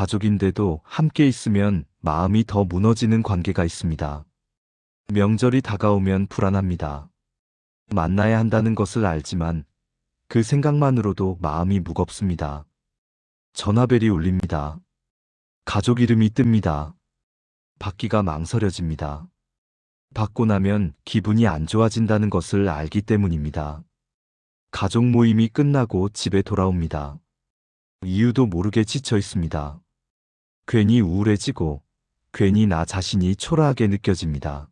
가족인데도 함께 있으면 마음이 더 무너지는 관계가 있습니다. 명절이 다가오면 불안합니다. 만나야 한다는 것을 알지만 그 생각만으로도 마음이 무겁습니다. 전화벨이 울립니다. 가족 이름이 뜹니다. 받기가 망설여집니다. 받고 나면 기분이 안 좋아진다는 것을 알기 때문입니다. 가족 모임이 끝나고 집에 돌아옵니다. 이유도 모르게 지쳐 있습니다. 괜히 우울해지고 괜히 나 자신이 초라하게 느껴집니다.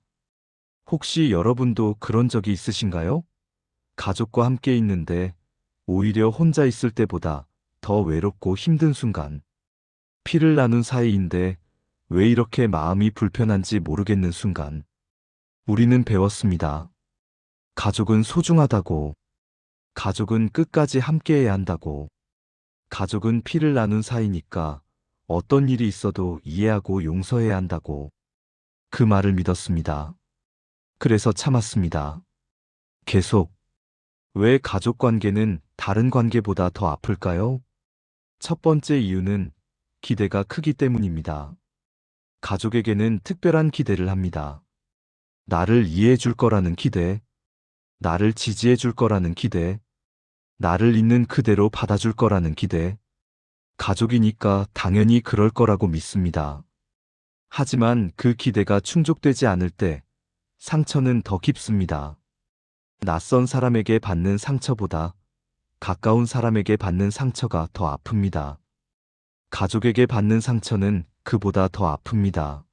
혹시 여러분도 그런 적이 있으신가요? 가족과 함께 있는데 오히려 혼자 있을 때보다 더 외롭고 힘든 순간. 피를 나눈 사이인데 왜 이렇게 마음이 불편한지 모르겠는 순간. 우리는 배웠습니다. 가족은 소중하다고. 가족은 끝까지 함께해야 한다고. 가족은 피를 나눈 사이니까 어떤 일이 있어도 이해하고 용서해야 한다고. 그 말을 믿었습니다. 그래서 참았습니다. 계속. 왜 가족 관계는 다른 관계보다 더 아플까요? 첫 번째 이유는 기대가 크기 때문입니다. 가족에게는 특별한 기대를 합니다. 나를 이해해 줄 거라는 기대, 나를 지지해 줄 거라는 기대, 나를 있는 그대로 받아줄 거라는 기대. 가족이니까 당연히 그럴 거라고 믿습니다. 하지만 그 기대가 충족되지 않을 때 상처는 더 깊습니다. 낯선 사람에게 받는 상처보다 가까운 사람에게 받는 상처가 더 아픕니다. 가족에게 받는 상처는 그보다 더 아픕니다.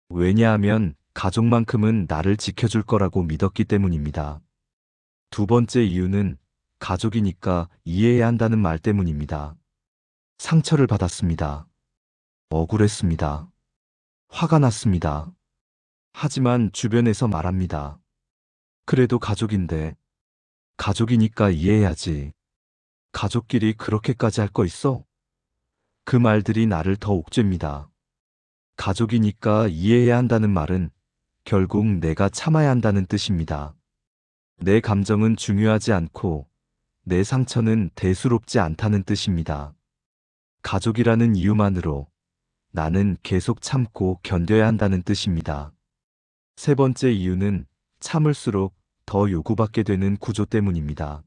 왜냐하면 가족만큼은 나를 지켜줄 거라고 믿었기 때문입니다. 두 번째 이유는 가족이니까 이해해야 한다는 말 때문입니다. 상처를 받았습니다. 억울했습니다. 화가 났습니다. 하지만 주변에서 말합니다. 그래도 가족인데, 가족이니까 이해해야지. 가족끼리 그렇게까지 할 거 있어? 그 말들이 나를 더 옥죄입니다. 가족이니까 이해해야 한다는 말은 결국 내가 참아야 한다는 뜻입니다. 내 감정은 중요하지 않고 내 상처는 대수롭지 않다는 뜻입니다. 가족이라는 이유만으로 나는 계속 참고 견뎌야 한다는 뜻입니다. 세 번째 이유는 참을수록 더 요구받게 되는 구조 때문입니다.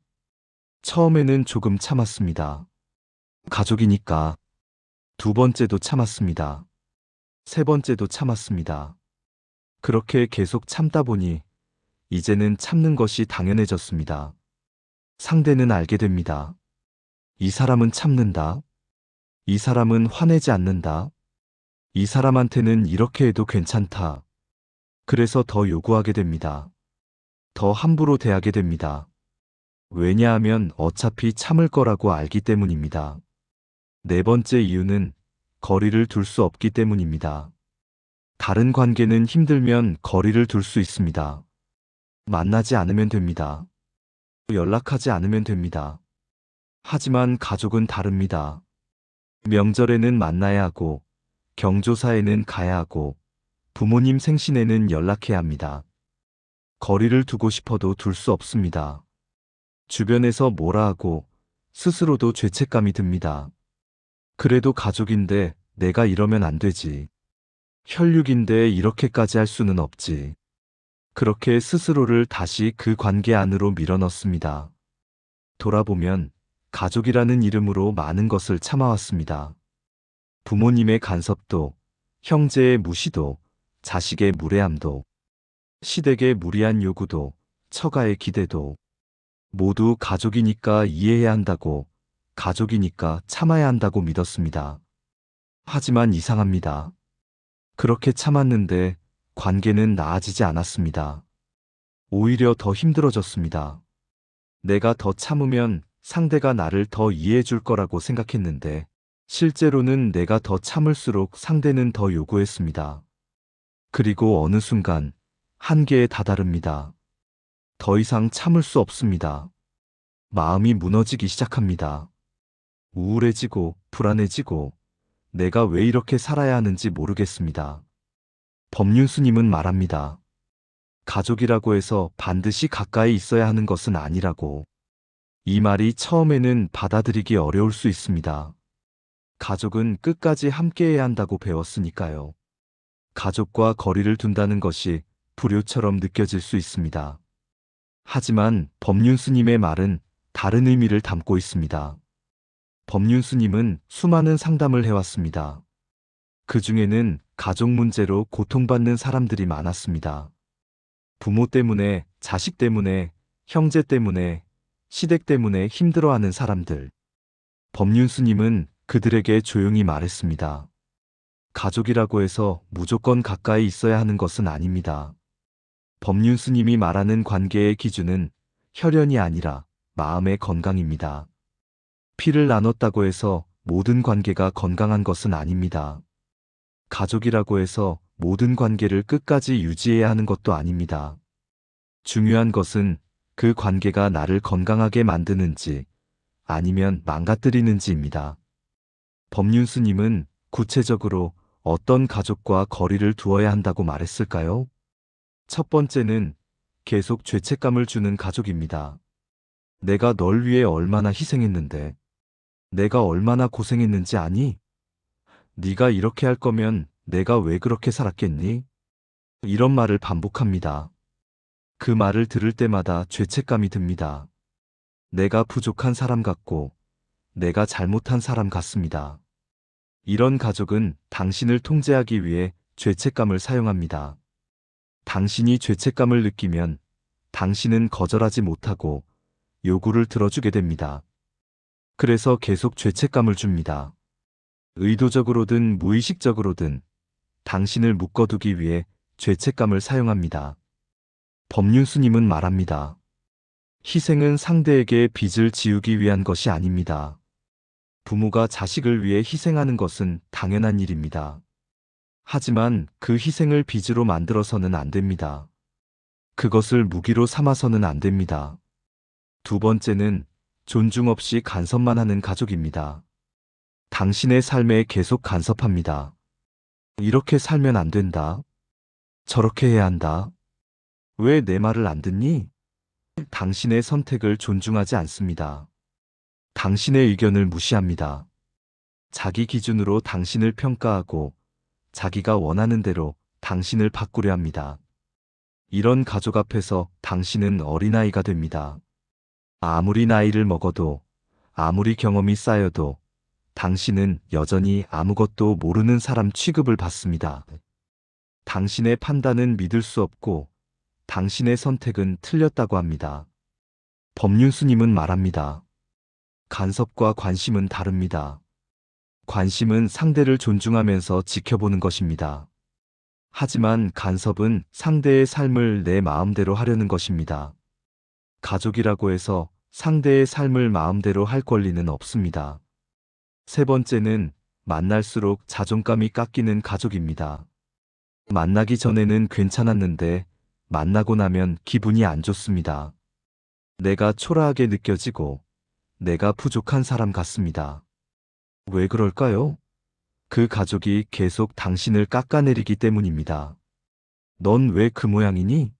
처음에는 조금 참았습니다. 가족이니까. 두 번째도 참았습니다. 세 번째도 참았습니다. 그렇게 계속 참다 보니 이제는 참는 것이 당연해졌습니다. 상대는 알게 됩니다. 이 사람은 참는다. 이 사람은 화내지 않는다. 이 사람한테는 이렇게 해도 괜찮다. 그래서 더 요구하게 됩니다. 더 함부로 대하게 됩니다. 왜냐하면 어차피 참을 거라고 알기 때문입니다. 네 번째 이유는 거리를 둘 수 없기 때문입니다. 다른 관계는 힘들면 거리를 둘 수 있습니다. 만나지 않으면 됩니다. 연락하지 않으면 됩니다. 하지만 가족은 다릅니다. 명절에는 만나야 하고, 경조사에는 가야 하고, 부모님 생신에는 연락해야 합니다. 거리를 두고 싶어도 둘 수 없습니다. 주변에서 뭐라 하고 스스로도 죄책감이 듭니다. 그래도 가족인데 내가 이러면 안 되지. 혈육인데 이렇게까지 할 수는 없지. 그렇게 스스로를 다시 그 관계 안으로 밀어넣습니다. 돌아보면 가족이라는 이름으로 많은 것을 참아왔습니다. 부모님의 간섭도, 형제의 무시도, 자식의 무례함도, 시댁의 무리한 요구도, 처가의 기대도, 모두 가족이니까 이해해야 한다고, 가족이니까 참아야 한다고 믿었습니다. 하지만 이상합니다. 그렇게 참았는데 관계는 나아지지 않았습니다. 오히려 더 힘들어졌습니다. 내가 더 참으면 상대가 나를 더 이해해 줄 거라고 생각했는데, 실제로는 내가 더 참을수록 상대는 더 요구했습니다. 그리고 어느 순간 한계에 다다릅니다. 더 이상 참을 수 없습니다. 마음이 무너지기 시작합니다. 우울해지고 불안해지고 내가 왜 이렇게 살아야 하는지 모르겠습니다. 법륜스님은 말합니다. 가족이라고 해서 반드시 가까이 있어야 하는 것은 아니라고. 이 말이 처음에는 받아들이기 어려울 수 있습니다. 가족은 끝까지 함께해야 한다고 배웠으니까요. 가족과 거리를 둔다는 것이 불효처럼 느껴질 수 있습니다. 하지만 법륜 스님의 말은 다른 의미를 담고 있습니다. 법륜 스님은 수많은 상담을 해왔습니다. 그 중에는 가족 문제로 고통받는 사람들이 많았습니다. 부모 때문에, 자식 때문에, 형제 때문에, 시댁 때문에 힘들어하는 사람들. 법륜 스님은 그들에게 조용히 말했습니다. 가족이라고 해서 무조건 가까이 있어야 하는 것은 아닙니다. 법륜 스님이 말하는 관계의 기준은 혈연이 아니라 마음의 건강입니다. 피를 나눴다고 해서 모든 관계가 건강한 것은 아닙니다. 가족이라고 해서 모든 관계를 끝까지 유지해야 하는 것도 아닙니다. 중요한 것은 그 관계가 나를 건강하게 만드는지 아니면 망가뜨리는지입니다. 법륜 스님은 구체적으로 어떤 가족과 거리를 두어야 한다고 말했을까요? 첫 번째는 계속 죄책감을 주는 가족입니다. 내가 널 위해 얼마나 희생했는데, 내가 얼마나 고생했는지 아니? 네가 이렇게 할 거면 내가 왜 그렇게 살았겠니? 이런 말을 반복합니다. 그 말을 들을 때마다 죄책감이 듭니다. 내가 부족한 사람 같고, 내가 잘못한 사람 같습니다. 이런 가족은 당신을 통제하기 위해 죄책감을 사용합니다. 당신이 죄책감을 느끼면 당신은 거절하지 못하고 요구를 들어주게 됩니다. 그래서 계속 죄책감을 줍니다. 의도적으로든 무의식적으로든 당신을 묶어두기 위해 죄책감을 사용합니다. 법륜 스님은 말합니다. 희생은 상대에게 빚을 지우기 위한 것이 아닙니다. 부모가 자식을 위해 희생하는 것은 당연한 일입니다. 하지만 그 희생을 빚으로 만들어서는 안 됩니다. 그것을 무기로 삼아서는 안 됩니다. 두 번째는 존중 없이 간섭만 하는 가족입니다. 당신의 삶에 계속 간섭합니다. 이렇게 살면 안 된다. 저렇게 해야 한다. 왜 내 말을 안 듣니? 당신의 선택을 존중하지 않습니다. 당신의 의견을 무시합니다. 자기 기준으로 당신을 평가하고 자기가 원하는 대로 당신을 바꾸려 합니다. 이런 가족 앞에서 당신은 어린아이가 됩니다. 아무리 나이를 먹어도, 아무리 경험이 쌓여도 당신은 여전히 아무것도 모르는 사람 취급을 받습니다. 당신의 판단은 믿을 수 없고 당신의 선택은 틀렸다고 합니다. 법륜 스님은 말합니다. 간섭과 관심은 다릅니다. 관심은 상대를 존중하면서 지켜보는 것입니다. 하지만 간섭은 상대의 삶을 내 마음대로 하려는 것입니다. 가족이라고 해서 상대의 삶을 마음대로 할 권리는 없습니다. 세 번째는 만날수록 자존감이 깎이는 가족입니다. 만나기 전에는 괜찮았는데 만나고 나면 기분이 안 좋습니다. 내가 초라하게 느껴지고 내가 부족한 사람 같습니다. 왜 그럴까요? 그 가족이 계속 당신을 깎아내리기 때문입니다. 넌 왜 그 모양이니?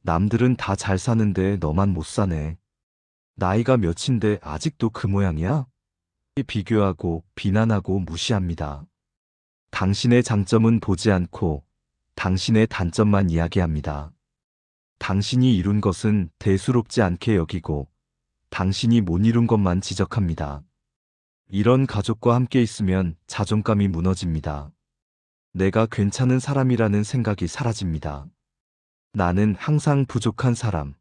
남들은 다 잘 사는데 너만 못 사네. 나이가 몇인데 아직도 그 모양이야? 비교하고 비난하고 무시합니다. 당신의 장점은 보지 않고 당신의 단점만 이야기합니다. 당신이 이룬 것은 대수롭지 않게 여기고 당신이 못 이룬 것만 지적합니다. 이런 가족과 함께 있으면 자존감이 무너집니다. 내가 괜찮은 사람이라는 생각이 사라집니다. 나는 항상 부족한 사람,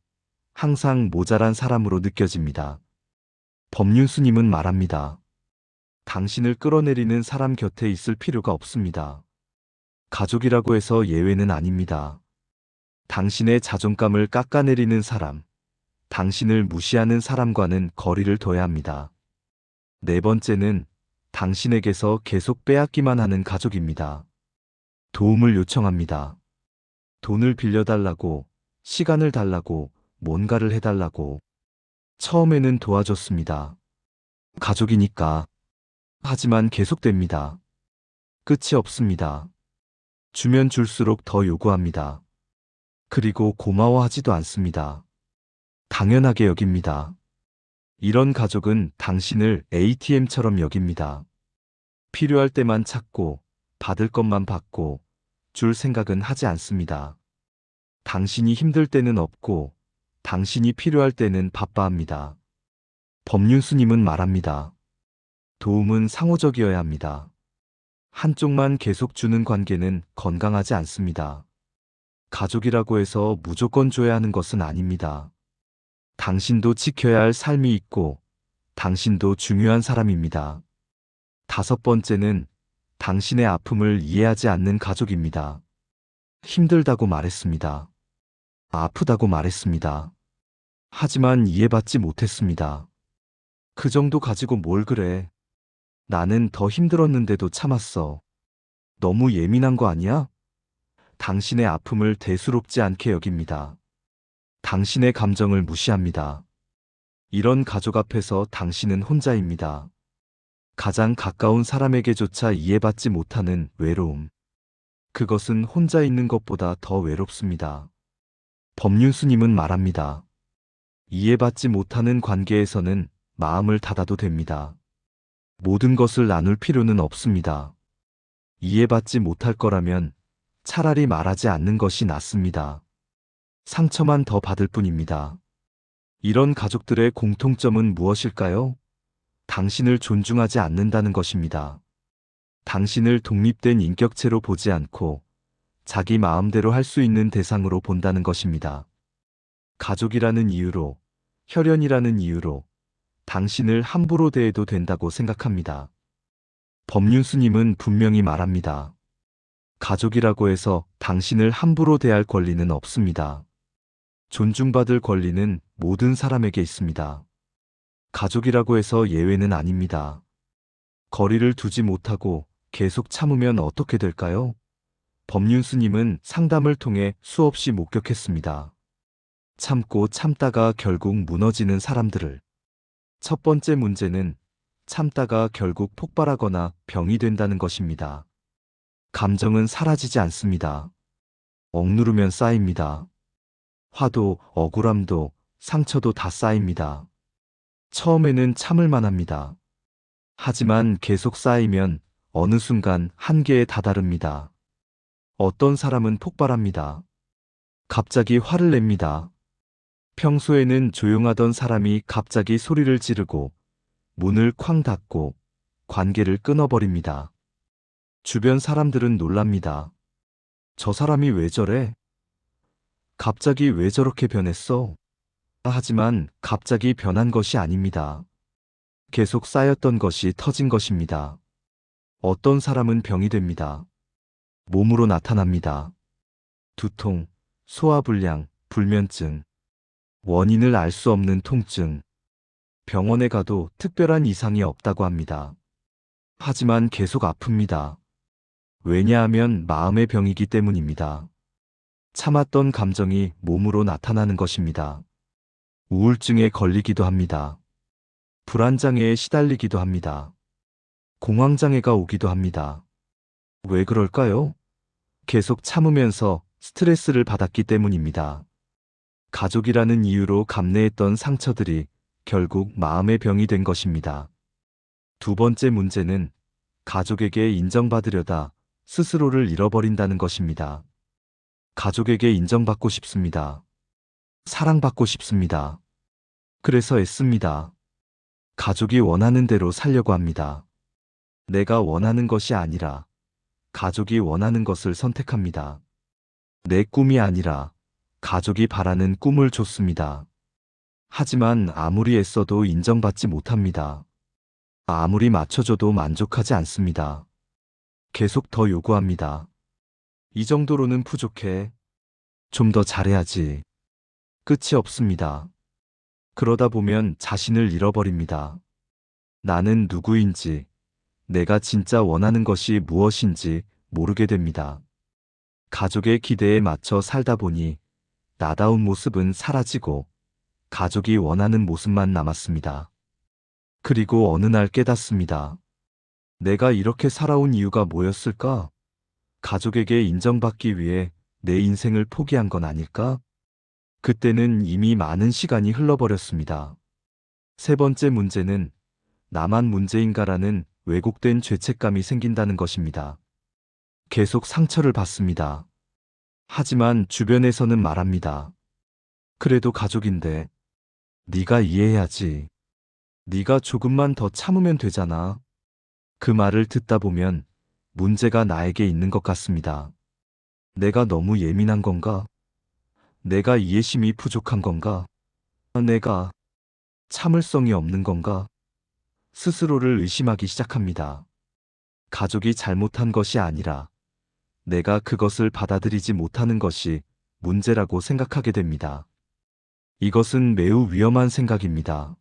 항상 모자란 사람으로 느껴집니다. 법륜 스님은 말합니다. 당신을 끌어내리는 사람 곁에 있을 필요가 없습니다. 가족이라고 해서 예외는 아닙니다. 당신의 자존감을 깎아내리는 사람, 당신을 무시하는 사람과는 거리를 둬야 합니다. 네 번째는 당신에게서 계속 빼앗기만 하는 가족입니다. 도움을 요청합니다. 돈을 빌려달라고, 시간을 달라고, 뭔가를 해달라고. 처음에는 도와줬습니다. 가족이니까. 하지만 계속됩니다. 끝이 없습니다. 주면 줄수록 더 요구합니다. 그리고 고마워하지도 않습니다. 당연하게 여깁니다. 이런 가족은 당신을 ATM처럼 여깁니다. 필요할 때만 찾고 받을 것만 받고 줄 생각은 하지 않습니다. 당신이 힘들 때는 없고 당신이 필요할 때는 바빠합니다. 법륜스님은 말합니다. 도움은 상호적이어야 합니다. 한쪽만 계속 주는 관계는 건강하지 않습니다. 가족이라고 해서 무조건 줘야 하는 것은 아닙니다. 당신도 지켜야 할 삶이 있고 당신도 중요한 사람입니다. 다섯 번째는 당신의 아픔을 이해하지 않는 가족입니다. 힘들다고 말했습니다. 아프다고 말했습니다. 하지만 이해받지 못했습니다. 그 정도 가지고 뭘 그래? 나는 더 힘들었는데도 참았어. 너무 예민한 거 아니야? 당신의 아픔을 대수롭지 않게 여깁니다. 당신의 감정을 무시합니다. 이런 가족 앞에서 당신은 혼자입니다. 가장 가까운 사람에게조차 이해받지 못하는 외로움. 그것은 혼자 있는 것보다 더 외롭습니다. 법륜스님은 말합니다. 이해받지 못하는 관계에서는 마음을 닫아도 됩니다. 모든 것을 나눌 필요는 없습니다. 이해받지 못할 거라면 차라리 말하지 않는 것이 낫습니다. 상처만 더 받을 뿐입니다. 이런 가족들의 공통점은 무엇일까요? 당신을 존중하지 않는다는 것입니다. 당신을 독립된 인격체로 보지 않고 자기 마음대로 할 수 있는 대상으로 본다는 것입니다. 가족이라는 이유로, 혈연이라는 이유로 당신을 함부로 대해도 된다고 생각합니다. 법륜스님은 분명히 말합니다. 가족이라고 해서 당신을 함부로 대할 권리는 없습니다. 존중받을 권리는 모든 사람에게 있습니다. 가족이라고 해서 예외는 아닙니다. 거리를 두지 못하고 계속 참으면 어떻게 될까요? 법륜스님은 상담을 통해 수없이 목격했습니다. 참고 참다가 결국 무너지는 사람들을. 첫 번째 문제는 참다가 결국 폭발하거나 병이 된다는 것입니다. 감정은 사라지지 않습니다. 억누르면 쌓입니다. 화도, 억울함도, 상처도 다 쌓입니다. 처음에는 참을만 합니다. 하지만 계속 쌓이면 어느 순간 한계에 다다릅니다. 어떤 사람은 폭발합니다. 갑자기 화를 냅니다. 평소에는 조용하던 사람이 갑자기 소리를 지르고 문을 쾅 닫고 관계를 끊어버립니다. 주변 사람들은 놀랍니다. 저 사람이 왜 저래? 갑자기 왜 저렇게 변했어? 하지만 갑자기 변한 것이 아닙니다. 계속 쌓였던 것이 터진 것입니다. 어떤 사람은 병이 됩니다. 몸으로 나타납니다. 두통, 소화불량, 불면증, 원인을 알 수 없는 통증. 병원에 가도 특별한 이상이 없다고 합니다. 하지만 계속 아픕니다. 왜냐하면 마음의 병이기 때문입니다. 참았던 감정이 몸으로 나타나는 것입니다. 우울증에 걸리기도 합니다. 불안장애에 시달리기도 합니다. 공황장애가 오기도 합니다. 왜 그럴까요? 계속 참으면서 스트레스를 받았기 때문입니다. 가족이라는 이유로 감내했던 상처들이 결국 마음의 병이 된 것입니다. 두 번째 문제는 가족에게 인정받으려다 스스로를 잃어버린다는 것입니다. 가족에게 인정받고 싶습니다. 사랑받고 싶습니다. 그래서 애씁니다. 가족이 원하는 대로 살려고 합니다. 내가 원하는 것이 아니라 가족이 원하는 것을 선택합니다. 내 꿈이 아니라 가족이 바라는 꿈을 줬습니다. 하지만 아무리 애써도 인정받지 못합니다. 아무리 맞춰줘도 만족하지 않습니다. 계속 더 요구합니다. 이 정도로는 부족해. 좀 더 잘해야지. 끝이 없습니다. 그러다 보면 자신을 잃어버립니다. 나는 누구인지, 내가 진짜 원하는 것이 무엇인지 모르게 됩니다. 가족의 기대에 맞춰 살다 보니 나다운 모습은 사라지고 가족이 원하는 모습만 남았습니다. 그리고 어느 날 깨닫습니다. 내가 이렇게 살아온 이유가 뭐였을까? 가족에게 인정받기 위해 내 인생을 포기한 건 아닐까? 그때는 이미 많은 시간이 흘러버렸습니다. 세 번째 문제는 나만 문제인가라는 왜곡된 죄책감이 생긴다는 것입니다. 계속 상처를 받습니다. 하지만 주변에서는 말합니다. 그래도 가족인데 네가 이해해야지. 네가 조금만 더 참으면 되잖아. 그 말을 듣다 보면 문제가 나에게 있는 것 같습니다. 내가 너무 예민한 건가? 내가 이해심이 부족한 건가? 내가 참을성이 없는 건가? 스스로를 의심하기 시작합니다. 가족이 잘못한 것이 아니라 내가 그것을 받아들이지 못하는 것이 문제라고 생각하게 됩니다. 이것은 매우 위험한 생각입니다.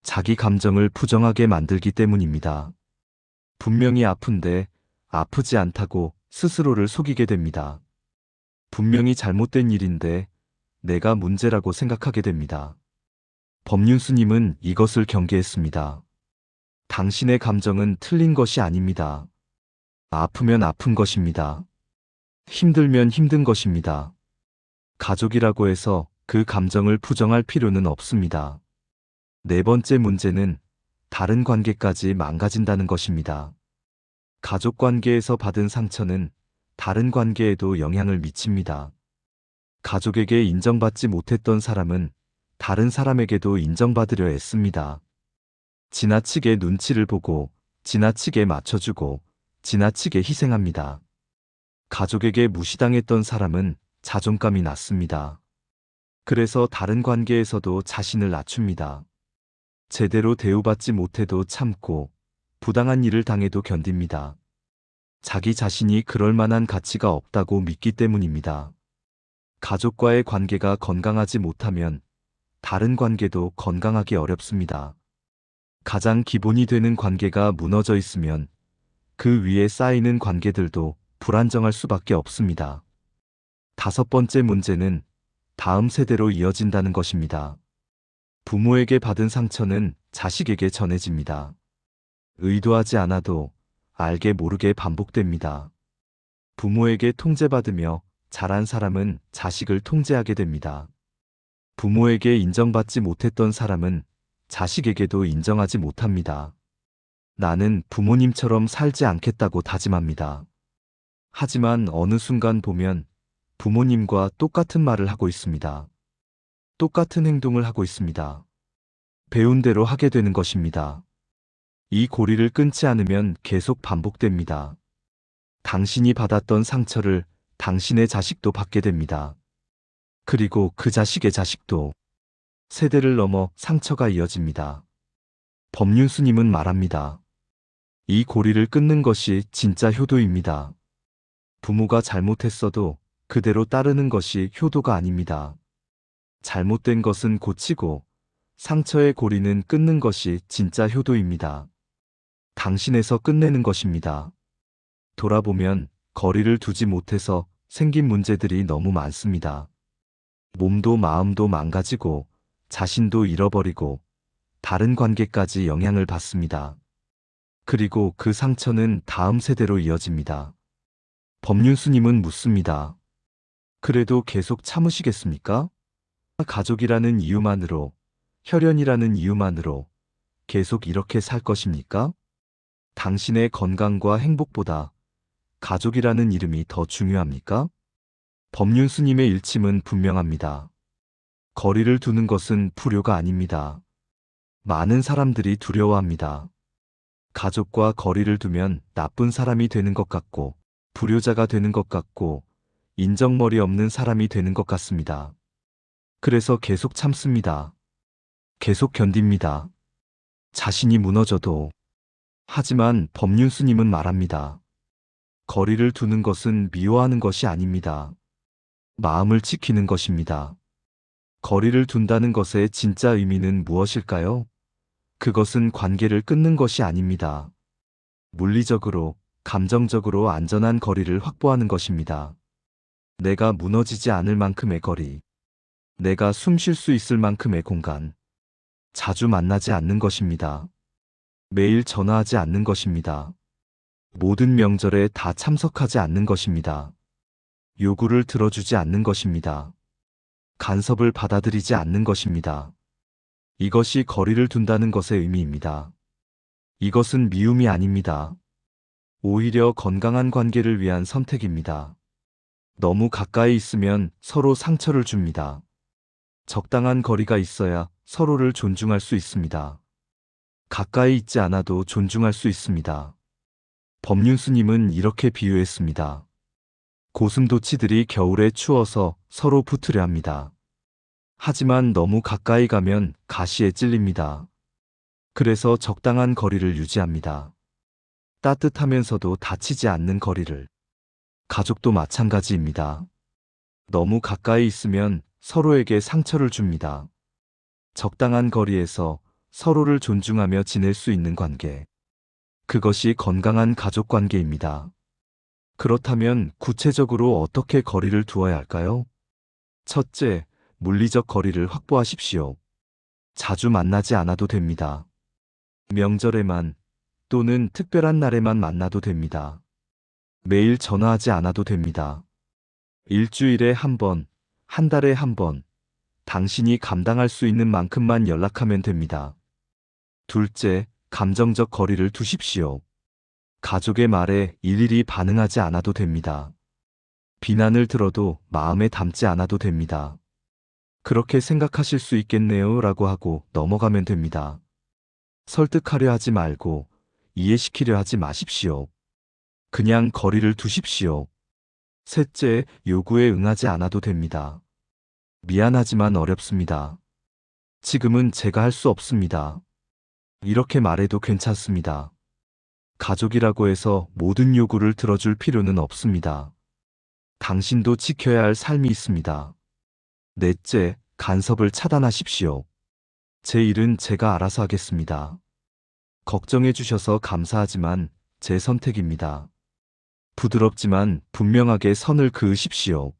자기 감정을 부정하게 만들기 때문입니다. 분명히 아픈데 아프지 않다고 스스로를 속이게 됩니다. 분명히 잘못된 일인데 내가 문제라고 생각하게 됩니다. 법륜스님은 이것을 경계했습니다. 당신의 감정은 틀린 것이 아닙니다. 아프면 아픈 것입니다. 힘들면 힘든 것입니다. 가족이라고 해서 그 감정을 부정할 필요는 없습니다. 네 번째 문제는 다른 관계까지 망가진다는 것입니다. 가족 관계에서 받은 상처는 다른 관계에도 영향을 미칩니다. 가족에게 인정받지 못했던 사람은 다른 사람에게도 인정받으려 애씁니다. 지나치게 눈치를 보고, 지나치게 맞춰주고, 지나치게 희생합니다. 가족에게 무시당했던 사람은 자존감이 낮습니다. 그래서 다른 관계에서도 자신을 낮춥니다. 제대로 대우받지 못해도 참고, 부당한 일을 당해도 견딥니다. 자기 자신이 그럴 만한 가치가 없다고 믿기 때문입니다. 가족과의 관계가 건강하지 못하면 다른 관계도 건강하기 어렵습니다. 가장 기본이 되는 관계가 무너져 있으면 그 위에 쌓이는 관계들도 불안정할 수밖에 없습니다. 다섯 번째 문제는 다음 세대로 이어진다는 것입니다. 부모에게 받은 상처는 자식에게 전해집니다. 의도하지 않아도 알게 모르게 반복됩니다. 부모에게 통제받으며 자란 사람은 자식을 통제하게 됩니다. 부모에게 인정받지 못했던 사람은 자식에게도 인정하지 못합니다. 나는 부모님처럼 살지 않겠다고 다짐합니다. 하지만 어느 순간 보면 부모님과 똑같은 말을 하고 있습니다. 똑같은 행동을 하고 있습니다. 배운 대로 하게 되는 것입니다. 이 고리를 끊지 않으면 계속 반복됩니다. 당신이 받았던 상처를 당신의 자식도 받게 됩니다. 그리고 그 자식의 자식도 세대를 넘어 상처가 이어집니다. 법륜스님은 말합니다. 이 고리를 끊는 것이 진짜 효도입니다. 부모가 잘못했어도 그대로 따르는 것이 효도가 아닙니다. 잘못된 것은 고치고 상처의 고리는 끊는 것이 진짜 효도입니다. 당신에서 끝내는 것입니다. 돌아보면 거리를 두지 못해서 생긴 문제들이 너무 많습니다. 몸도 마음도 망가지고 자신도 잃어버리고 다른 관계까지 영향을 받습니다. 그리고 그 상처는 다음 세대로 이어집니다. 법륜스님은 묻습니다. 그래도 계속 참으시겠습니까? 가족이라는 이유만으로, 혈연이라는 이유만으로 계속 이렇게 살 것입니까? 당신의 건강과 행복보다 가족이라는 이름이 더 중요합니까? 법륜스님의 일침은 분명합니다. 거리를 두는 것은 불효가 아닙니다. 많은 사람들이 두려워합니다. 가족과 거리를 두면 나쁜 사람이 되는 것 같고, 불효자가 되는 것 같고, 인정머리 없는 사람이 되는 것 같습니다. 그래서 계속 참습니다. 계속 견딥니다. 자신이 무너져도. 하지만 법륜스님은 말합니다. 거리를 두는 것은 미워하는 것이 아닙니다. 마음을 지키는 것입니다. 거리를 둔다는 것의 진짜 의미는 무엇일까요? 그것은 관계를 끊는 것이 아닙니다. 물리적으로, 감정적으로 안전한 거리를 확보하는 것입니다. 내가 무너지지 않을 만큼의 거리. 내가 숨 쉴 수 있을 만큼의 공간. 자주 만나지 않는 것입니다. 매일 전화하지 않는 것입니다. 모든 명절에 다 참석하지 않는 것입니다. 요구를 들어주지 않는 것입니다. 간섭을 받아들이지 않는 것입니다. 이것이 거리를 둔다는 것의 의미입니다. 이것은 미움이 아닙니다. 오히려 건강한 관계를 위한 선택입니다. 너무 가까이 있으면 서로 상처를 줍니다. 적당한 거리가 있어야 서로를 존중할 수 있습니다. 가까이 있지 않아도 존중할 수 있습니다. 법륜스님은 이렇게 비유했습니다. 고슴도치들이 겨울에 추워서 서로 붙으려 합니다. 하지만 너무 가까이 가면 가시에 찔립니다. 그래서 적당한 거리를 유지합니다. 따뜻하면서도 다치지 않는 거리를. 가족도 마찬가지입니다. 너무 가까이 있으면 서로에게 상처를 줍니다. 적당한 거리에서 서로를 존중하며 지낼 수 있는 관계. 그것이 건강한 가족 관계입니다. 그렇다면 구체적으로 어떻게 거리를 두어야 할까요? 첫째, 물리적 거리를 확보하십시오. 자주 만나지 않아도 됩니다. 명절에만 또는 특별한 날에만 만나도 됩니다. 매일 전화하지 않아도 됩니다. 일주일에 한 번, 한 달에 한 번, 당신이 감당할 수 있는 만큼만 연락하면 됩니다. 둘째, 감정적 거리를 두십시오. 가족의 말에 일일이 반응하지 않아도 됩니다. 비난을 들어도 마음에 담지 않아도 됩니다. 그렇게 생각하실 수 있겠네요 라고 하고 넘어가면 됩니다. 설득하려 하지 말고 이해시키려 하지 마십시오. 그냥 거리를 두십시오. 셋째, 요구에 응하지 않아도 됩니다. 미안하지만 어렵습니다. 지금은 제가 할 수 없습니다. 이렇게 말해도 괜찮습니다. 가족이라고 해서 모든 요구를 들어줄 필요는 없습니다. 당신도 지켜야 할 삶이 있습니다. 넷째, 간섭을 차단하십시오. 제 일은 제가 알아서 하겠습니다. 걱정해 주셔서 감사하지만 제 선택입니다. 부드럽지만 분명하게 선을 그으십시오.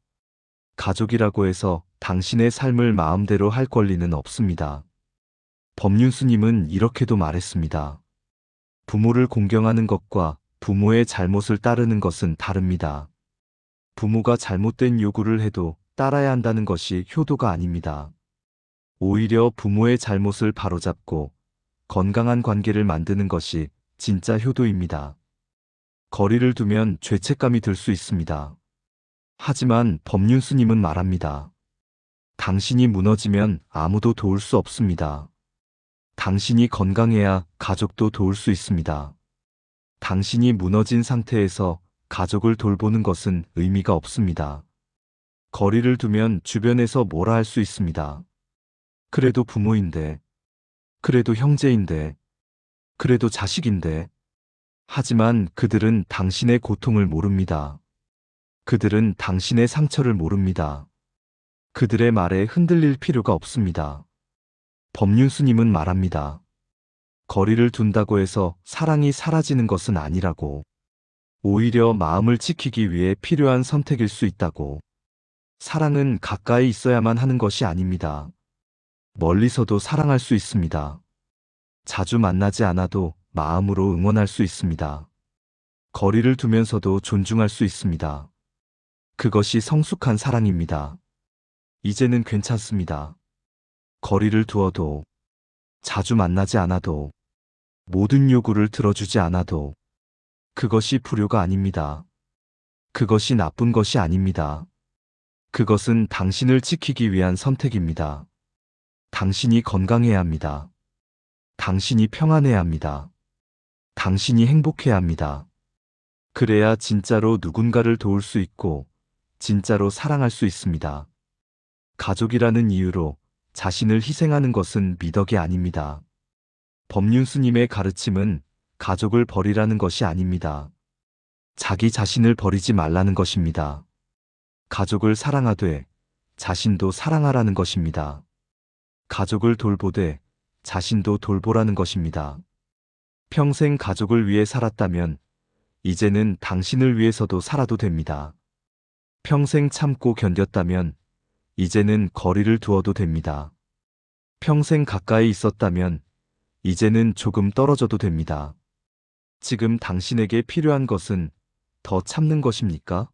가족이라고 해서 당신의 삶을 마음대로 할 권리는 없습니다. 법륜스님은 이렇게도 말했습니다. 부모를 공경하는 것과 부모의 잘못을 따르는 것은 다릅니다. 부모가 잘못된 요구를 해도 따라야 한다는 것이 효도가 아닙니다. 오히려 부모의 잘못을 바로잡고 건강한 관계를 만드는 것이 진짜 효도입니다. 거리를 두면 죄책감이 들 수 있습니다. 하지만 법륜스님은 말합니다. 당신이 무너지면 아무도 도울 수 없습니다. 당신이 건강해야 가족도 도울 수 있습니다. 당신이 무너진 상태에서 가족을 돌보는 것은 의미가 없습니다. 거리를 두면 주변에서 뭐라 할 수 있습니다. 그래도 부모인데, 그래도 형제인데, 그래도 자식인데. 하지만 그들은 당신의 고통을 모릅니다. 그들은 당신의 상처를 모릅니다. 그들의 말에 흔들릴 필요가 없습니다. 법륜스님은 말합니다. 거리를 둔다고 해서 사랑이 사라지는 것은 아니라고. 오히려 마음을 지키기 위해 필요한 선택일 수 있다고. 사랑은 가까이 있어야만 하는 것이 아닙니다. 멀리서도 사랑할 수 있습니다. 자주 만나지 않아도 마음으로 응원할 수 있습니다. 거리를 두면서도 존중할 수 있습니다. 그것이 성숙한 사랑입니다. 이제는 괜찮습니다. 거리를 두어도, 자주 만나지 않아도, 모든 요구를 들어주지 않아도, 그것이 불효가 아닙니다. 그것이 나쁜 것이 아닙니다. 그것은 당신을 지키기 위한 선택입니다. 당신이 건강해야 합니다. 당신이 평안해야 합니다. 당신이 행복해야 합니다. 그래야 진짜로 누군가를 도울 수 있고, 진짜로 사랑할 수 있습니다. 가족이라는 이유로 자신을 희생하는 것은 미덕이 아닙니다. 법륜스님의 가르침은 가족을 버리라는 것이 아닙니다. 자기 자신을 버리지 말라는 것입니다. 가족을 사랑하되 자신도 사랑하라는 것입니다. 가족을 돌보되 자신도 돌보라는 것입니다. 평생 가족을 위해 살았다면 이제는 당신을 위해서도 살아도 됩니다. 평생 참고 견뎠다면 이제는 거리를 두어도 됩니다. 평생 가까이 있었다면 이제는 조금 떨어져도 됩니다. 지금 당신에게 필요한 것은 더 참는 것입니까?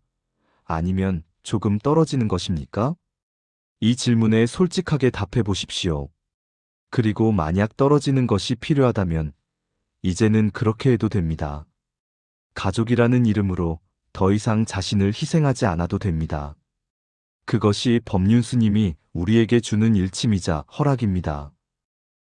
아니면 조금 떨어지는 것입니까? 이 질문에 솔직하게 답해 보십시오. 그리고 만약 떨어지는 것이 필요하다면 이제는 그렇게 해도 됩니다. 가족이라는 이름으로 더 이상 자신을 희생하지 않아도 됩니다. 그것이 법륜 스님이 우리에게 주는 일침이자 허락입니다.